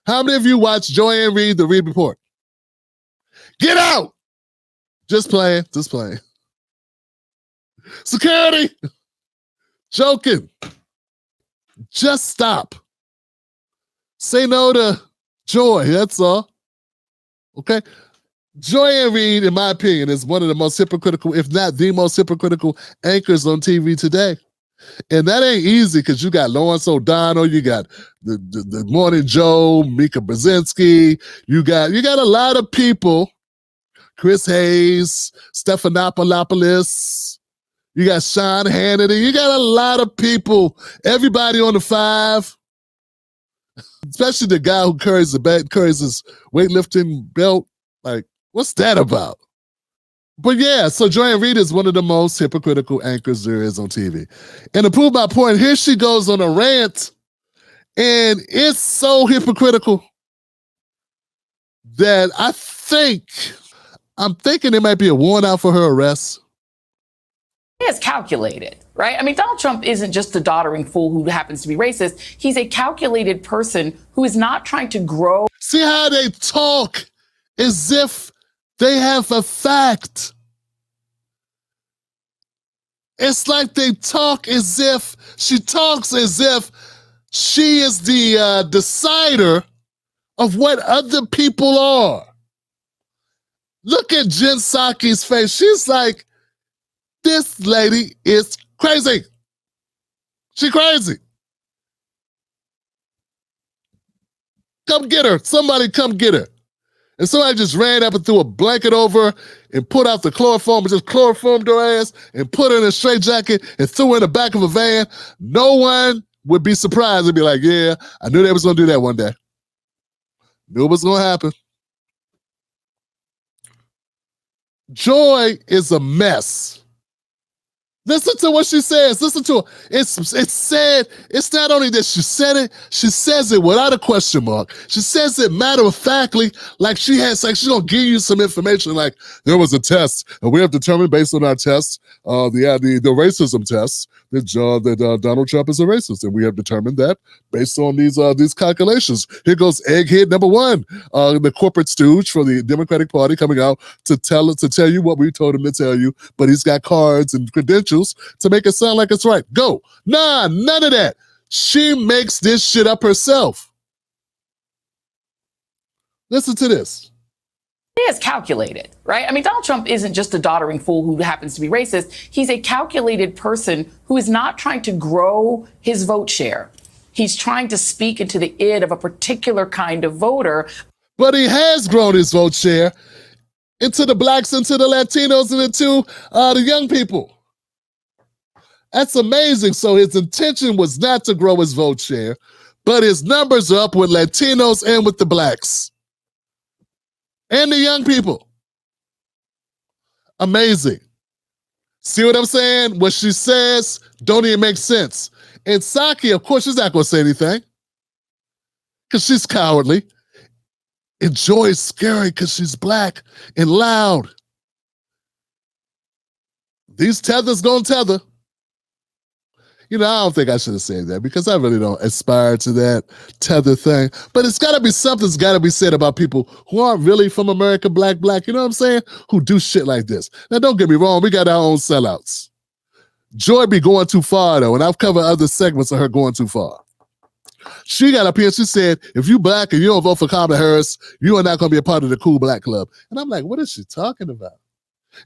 How many of you watch Joy Ann Reid, the Reid Report? Get out! Just playing. Security! Joking. Just stop. Say no to Joy, that's all. Okay? Joy Ann Reid, in my opinion, is one of the most hypocritical, if not the most hypocritical anchors on TV today. And that ain't easy because you got Lawrence O'Donnell, you got the Morning Joe, Mika Brzezinski, you got a lot of people, Chris Hayes, Stephanopoulos, you got Sean Hannity, you got a lot of people, everybody on the five, especially the guy who carries his weightlifting belt. Like, what's that about? But yeah, so Joy Ann Reid is one of the most hypocritical anchors there is on TV. And to prove my point, here she goes on a rant, and it's so hypocritical that I'm thinking it might be a warrant out for her arrest. It's calculated, right? I mean, Donald Trump isn't just a doddering fool who happens to be racist. He's a calculated person who is not trying to grow. See how they talk as if they have a fact. It's like they talk as if, she talks as if she is the decider of what other people are. Look at Jen Psaki's face. She's like, this lady is crazy. She crazy. Come get her. Somebody come get her. And somebody just ran up and threw a blanket over her and put out the chloroform and just chloroformed her ass and put her in a straitjacket and threw her in the back of a van. No one would be surprised and be like, yeah, I knew they was going to do that one day. Knew it was going to happen. Joy is a mess. Listen to what she says. Listen to her. It's said, it's not only that she said it, she says it without a question mark. She says it matter-of-factly, like she's gonna give you some information, like there was a test, and we have determined based on our test, the racism test, that Donald Trump is a racist, and we have determined that based on these calculations. Here goes egghead number one, the corporate stooge for the Democratic Party coming out to tell you what we told him to tell you, but he's got cards and credentials to make it sound like it's right. Go. Nah, none of that. She makes this shit up herself. Listen to this. It's calculated, right? I mean, Donald Trump isn't just a doddering fool who happens to be racist. He's a calculated person who is not trying to grow his vote share. He's trying to speak into the id of a particular kind of voter. But he has grown his vote share into the blacks, into the Latinos, and into the young people. That's amazing. So his intention was not to grow his vote share, but his numbers are up with Latinos and with the blacks and the young people. Amazing. See what I'm saying? What she says don't even make sense. And Psaki, of course, she's not going to say anything because she's cowardly. And Joy is scary because she's black and loud. These tethers going to tether. You know, I don't think I should have said that because I really don't aspire to that tether thing. But it's got to be something's got to be said about people who aren't really from America, black, you know what I'm saying? Who do shit like this. Now, don't get me wrong. We got our own sellouts. Joy be going too far, though, and I've covered other segments of her going too far. She got up here and she said, if you black and you don't vote for Kamala Harris, you are not going to be a part of the cool black club. And I'm like, what is she talking about?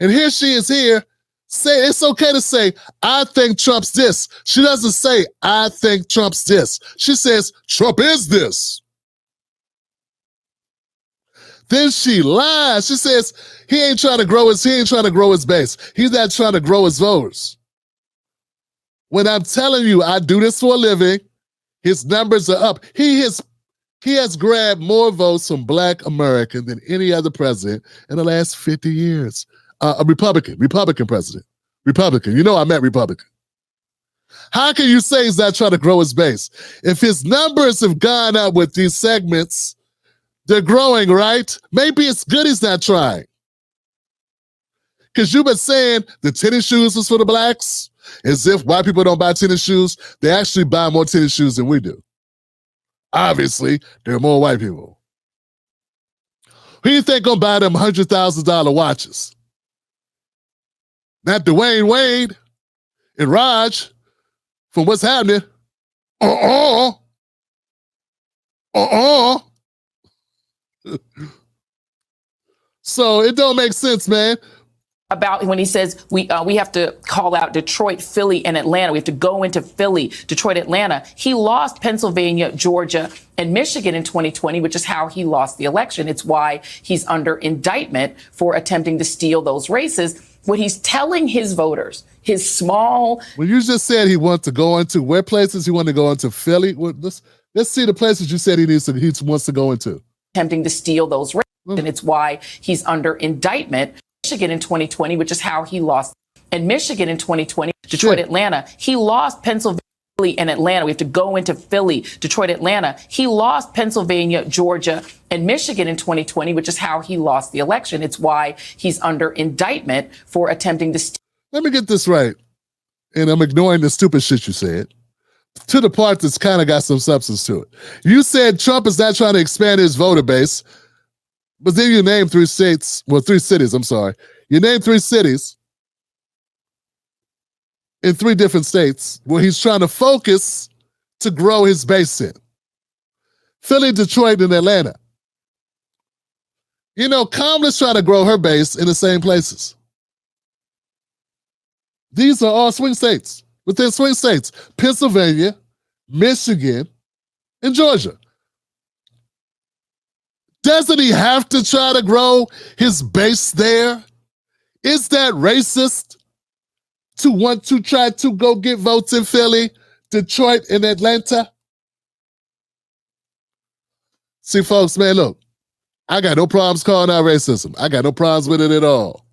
And here she is here. Say it's okay to say, I think Trump's this. She doesn't say, I think Trump's this. She says, Trump is this. Then she lies. She says, he ain't trying to grow his base. He's not trying to grow his voters. When I'm telling you, I do this for a living, his numbers are up. He has grabbed more votes from black Americans than any other president in the last 50 years. A Republican president. Republican. You know I meant Republican. How can you say he's not trying to grow his base? If his numbers have gone up with these segments, they're growing, right? Maybe it's good he's not trying. Because you've been saying the tennis shoes is for the blacks, as if white people don't buy tennis shoes. They actually buy more tennis shoes than we do. Obviously, there are more white people. Who do you think gonna buy them $100,000 watches? Not Dwayne Wade and Raj from What's Happening. So it don't make sense, man. About when he says we have to call out Detroit, Philly, and Atlanta. We have to go into Philly, Detroit, Atlanta. He lost Pennsylvania, Georgia, and Michigan in 2020, which is how he lost the election. It's why he's under indictment for attempting to steal those races. What he's telling his voters, his small... Well, you just said he wants to go into where places? He wanted to go into Philly? Well, let's see the places you said he wants to go into. Attempting to steal those races, and it's why he's under indictment. Michigan in 2020, which is how he lost. And Michigan in 2020, Detroit, Atlanta. He lost Pennsylvania and Atlanta. We have to go into Philly, Detroit, Atlanta. He lost Pennsylvania, Georgia, and Michigan in 2020, which is how he lost the election. It's why he's under indictment for attempting to steal. Let me get this right. And I'm ignoring the stupid shit you said to the part that's kind of got some substance to it. You said Trump is not trying to expand his voter base. But then you named three cities, I'm sorry. You named three cities in three different states where he's trying to focus to grow his base in. Philly, Detroit, and Atlanta. You know, Kamala's trying to grow her base in the same places. These are all swing states. Within swing states, Pennsylvania, Michigan, and Georgia. Doesn't he have to try to grow his base there? Is that racist to want to try to go get votes in Philly, Detroit, and Atlanta? See, folks, man, look, I got no problems calling out racism. I got no problems with it at all.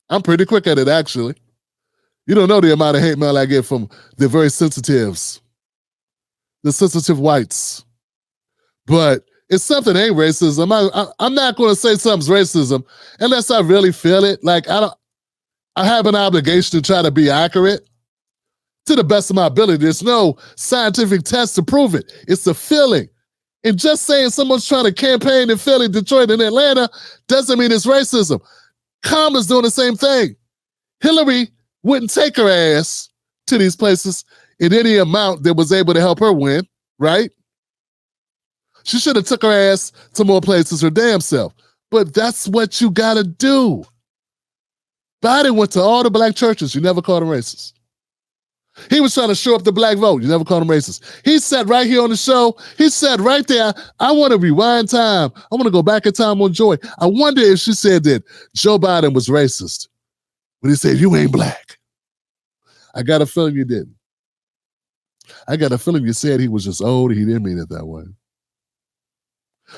I'm pretty quick at it, actually. You don't know the amount of hate mail I get from the very sensitives, the sensitive whites. But if something ain't racism, I'm not going to say something's racism unless I really feel it. Like, I have an obligation to try to be accurate to the best of my ability. There's no scientific test to prove it. It's a feeling. And just saying someone's trying to campaign in Philly, Detroit, and Atlanta doesn't mean it's racism. Kamala's doing the same thing. Hillary wouldn't take her ass to these places in any amount that was able to help her win, right? She should have took her ass to more places her damn self. But that's what you gotta do. Biden went to all the black churches. You never called him racist. He was trying to show up the black vote. You never called him racist. He said right here on the show, he said right there, I want to rewind time. I want to go back in time on Joy. I wonder if she said that Joe Biden was racist. But he said, you ain't black. I got a feeling you didn't. I got a feeling you said he was just old. He didn't mean it that way.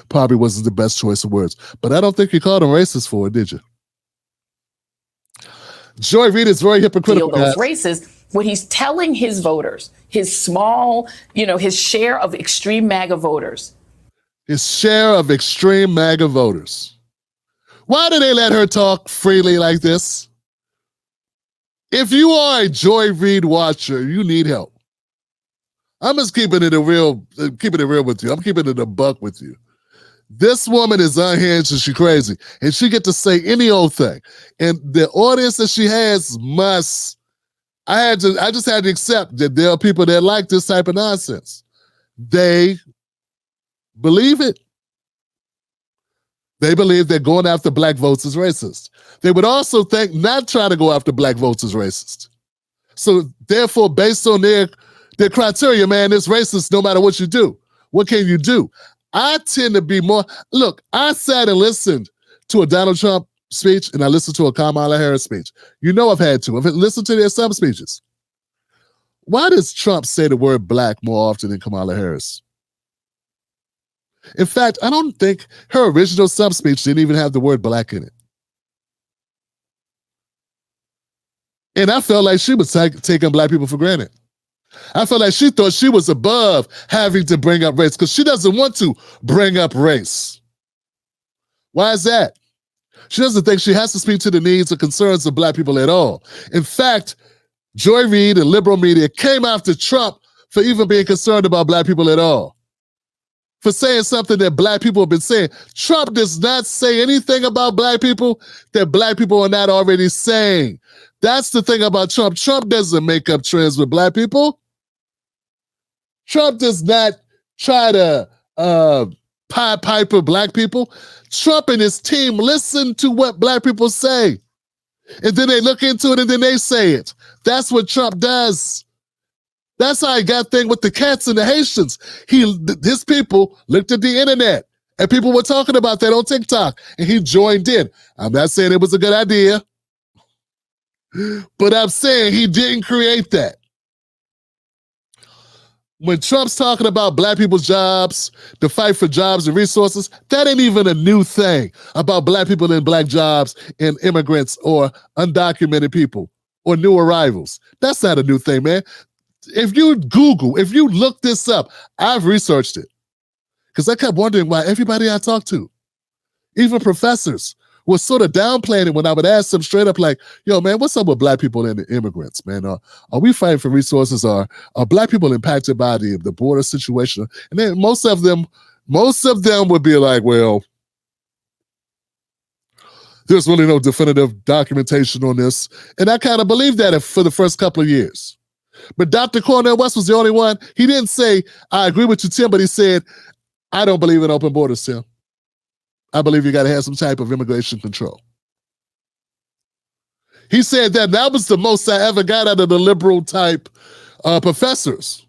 Probably wasn't the best choice of words. But I don't think you called him racist for it, did you? Joy Reid is very hypocritical. Those races, what he's telling his voters, his small, his share of extreme MAGA voters. His share of extreme MAGA voters. Why do they let her talk freely like this? If you are a Joy Reid watcher, you need help. I'm just keeping it real with you. I'm keeping it a buck with you. This woman is unhinged and she's crazy. And she get to say any old thing. And the audience that she has I just had to accept that there are people that like this type of nonsense. They believe it. They believe that going after black votes is racist. They would also think not try to go after black votes is racist. So therefore, based on their criteria, man, it's racist no matter what you do. What can you do? I tend to be more, look, I sat and listened to a Donald Trump speech and I listened to a Kamala Harris speech. You know I've had to. I've listened to their sub speeches. Why does Trump say the word black more often than Kamala Harris? In fact, I don't think her original sub speech didn't even have the word black in it. And I felt like she was taking black people for granted. I felt like she thought she was above having to bring up race because she doesn't want to bring up race. Why is that? She doesn't think she has to speak to the needs or concerns of black people at all. In fact, Joy Reid and liberal media came after Trump for even being concerned about black people at all. for saying something that black people have been saying. Trump does not say anything about black people that black people are not already saying. That's the thing about Trump. Trump doesn't make up trends with black people. Trump does not try to Pied Piper black people. Trump and his team listen to what black people say. And then they look into it and then they say it. That's what Trump does. That's how he got thing with the cats and the Haitians. His people looked at the internet and people were talking about that on TikTok and he joined in. I'm not saying it was a good idea, but I'm saying he didn't create that. When Trump's talking about black people's jobs, the fight for jobs and resources, that ain't even a new thing about black people and black jobs and immigrants or undocumented people or new arrivals. That's not a new thing, man. If you look this up, I've researched it because I kept wondering why everybody I talked to, even professors, was sort of downplaying it when I would ask them straight up like, yo, man, what's up with black people and the immigrants, man? Are we fighting for resources? Are black people impacted by the border situation? And then most of them would be like, well, there's really no definitive documentation on this. And I kind of believed that for the first couple of years. But Dr. Cornel West was the only one. He didn't say, I agree with you, Tim, but he said, I don't believe in open borders, Tim. I believe you got to have some type of immigration control. He said that was the most I ever got out of the liberal type professors.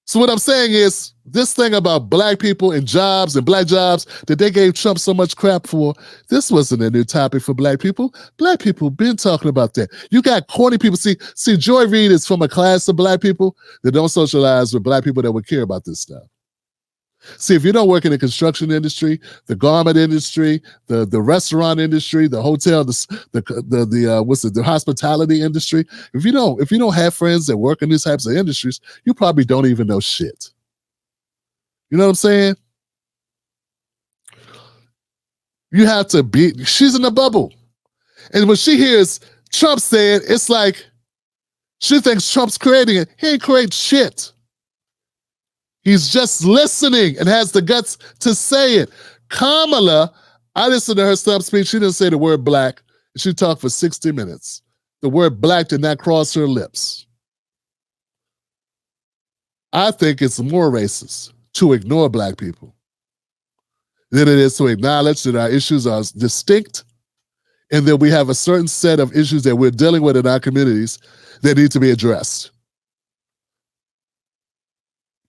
So what I'm saying is this thing about black people and jobs and black jobs that they gave Trump so much crap for, this wasn't a new topic for black people. Black people been talking about that. You got corny people. See, Joy Reid is from a class of black people that don't socialize with black people that would care about this stuff. See, if you don't work in the construction industry, the garment industry, the restaurant industry, the hotel, the hospitality industry, if you don't have friends that work in these types of industries, you probably don't even know shit. You know what I'm saying? You have to she's in a bubble. And when she hears Trump say it, it's like she thinks Trump's creating it. He ain't creating shit. He's just listening and has the guts to say it. Kamala, I listened to her stump speech. She didn't say the word black. She talked for 60 minutes. The word black did not cross her lips. I think it's more racist to ignore black people than it is to acknowledge that our issues are distinct and that we have a certain set of issues that we're dealing with in our communities that need to be addressed.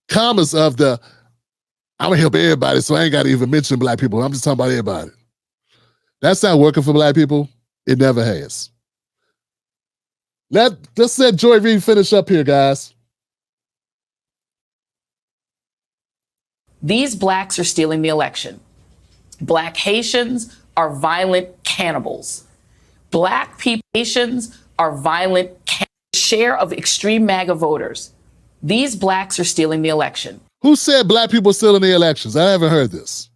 Commas of I'm gonna help everybody, so I ain't gotta even mention black people. I'm just talking about everybody. That's not working for black people. It never has. Let's let Joy Reid finish up here, guys. These blacks are stealing the election. Black Haitians are violent cannibals. Black people, Haitians are violent share of extreme MAGA voters. These blacks are stealing the election. Who said black people stealing the elections? I haven't heard this.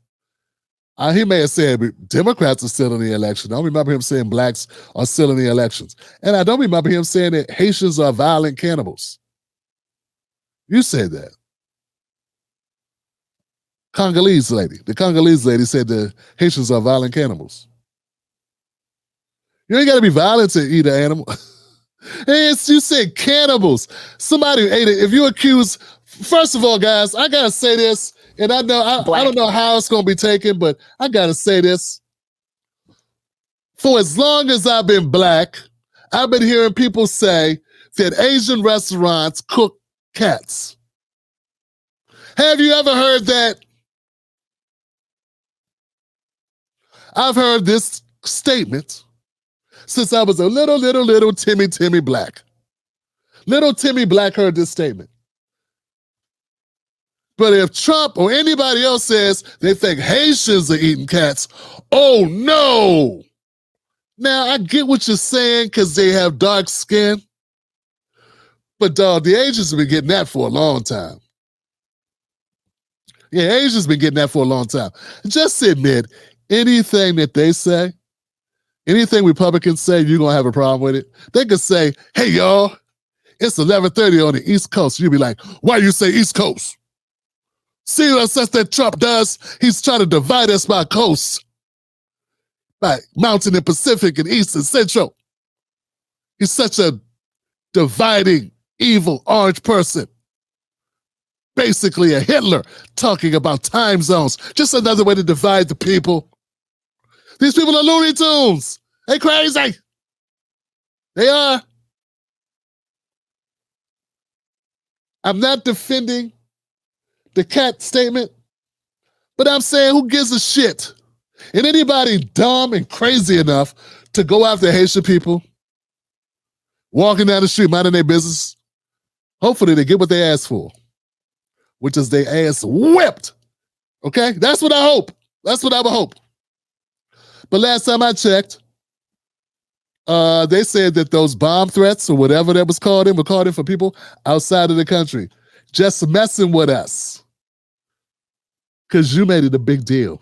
He may have said Democrats are stealing the election. I don't remember him saying blacks are stealing the elections. And I don't remember him saying that Haitians are violent cannibals. You said that. The Congolese lady said the Haitians are violent cannibals. You ain't got to be violent to eat an animal. You said cannibals. Somebody ate it. If you accuse, first of all, guys, I gotta say this, and I don't know how it's gonna be taken, but I gotta say this. For as long as I've been black, I've been hearing people say that Asian restaurants cook cats. Have you ever heard that? I've heard this statement since I was a little Timmy Black. Little Timmy Black heard this statement. But if Trump or anybody else says they think Haitians are eating cats, oh no. Now, I get what you're saying because they have dark skin. But dog, the Asians have been getting that for a long time. Yeah, Asians been getting that for a long time. Just admit, anything that they say, anything Republicans say, you're going to have a problem with it. They could say, hey, y'all, it's 11:30 on the East Coast. You'll be like, why you say East Coast? See what else that Trump does? He's trying to divide us by coast, by mountain and Pacific and East and Central. He's such a dividing, evil, orange person. Basically a Hitler talking about time zones. Just another way to divide the people. These people are Looney Tunes. They crazy. They are. I'm not defending the cat statement, but I'm saying who gives a shit? And anybody dumb and crazy enough to go after Haitian people, walking down the street, minding their business, hopefully they get what they asked for, which is their ass whipped. Okay? That's what I hope. That's what I would hope. But last time I checked, they said that those bomb threats or whatever that was called in were called in for people outside of the country. Just messing with us. Because you made it a big deal.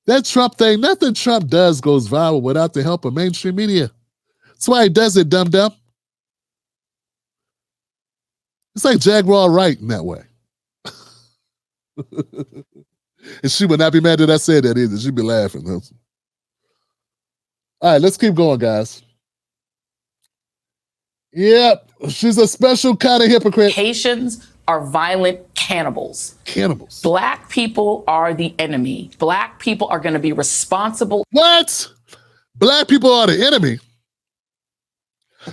That Trump thing, nothing Trump does goes viral without the help of mainstream media. That's why he does it, dum-dum. It's like Jaguar Wright in that way. And she would not be mad that I said that either. She'd be laughing. All right, let's keep going, guys. Yep, she's a special kind of hypocrite. Haitians are violent cannibals. Cannibals. Black people are the enemy. Black people are going to be responsible. What? Black people are the enemy?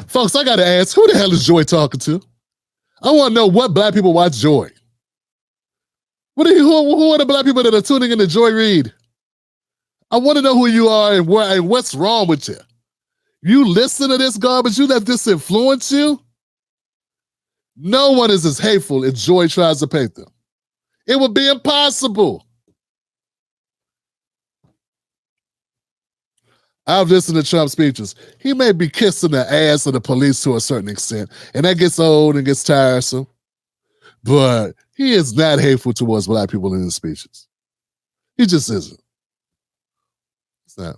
Folks, I got to ask, who the hell is Joy talking to? I want to know what black people watch Joy. Who are the black people that are tuning into Joy Reid? I want to know who you are and what's wrong with you. You listen to this garbage, you let this influence you? No one is as hateful as Joy tries to paint them. It would be impossible. I've listened to Trump's speeches. He may be kissing the ass of the police to a certain extent, and that gets old and gets tiresome. But he is not hateful towards black people in his speeches. He just isn't. It's not.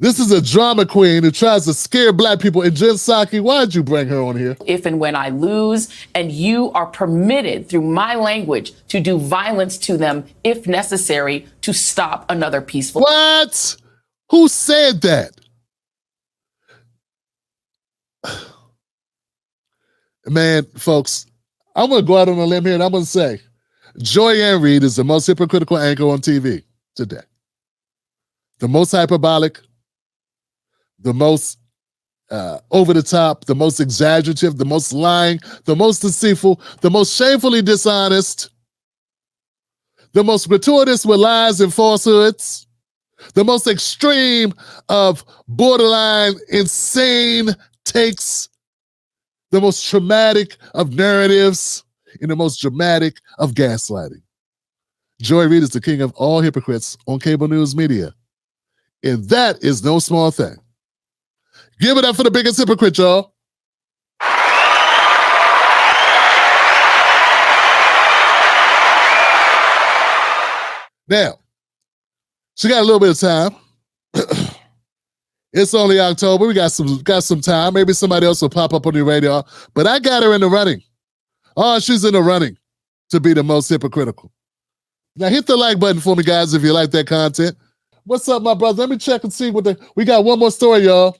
This is a drama queen who tries to scare black people. And Jen Psaki, why'd you bring her on here? If and when I lose, and you are permitted through my language to do violence to them if necessary to stop another peaceful. What? Who said that? Man, folks, I'm going to go out on a limb here and I'm going to say Joy Ann Reid is the most hypocritical anchor on TV today. The most hyperbolic, the most over the top, the most exaggerative, the most lying, the most deceitful, the most shamefully dishonest, the most gratuitous with lies and falsehoods, the most extreme of borderline insane takes, the most traumatic of narratives, and the most dramatic of gaslighting. Joy Reid is the king of all hypocrites on cable news media. And that is no small thing. Give it up for the biggest hypocrite, y'all. Now, she got a little bit of time. It's only October. We got some time. Maybe somebody else will pop up on your radar. But I got her in the running. Oh, she's in the running to be the most hypocritical. Now hit the like button for me, guys, if you like that content. What's up, my brother? Let me check and see we got one more story, y'all.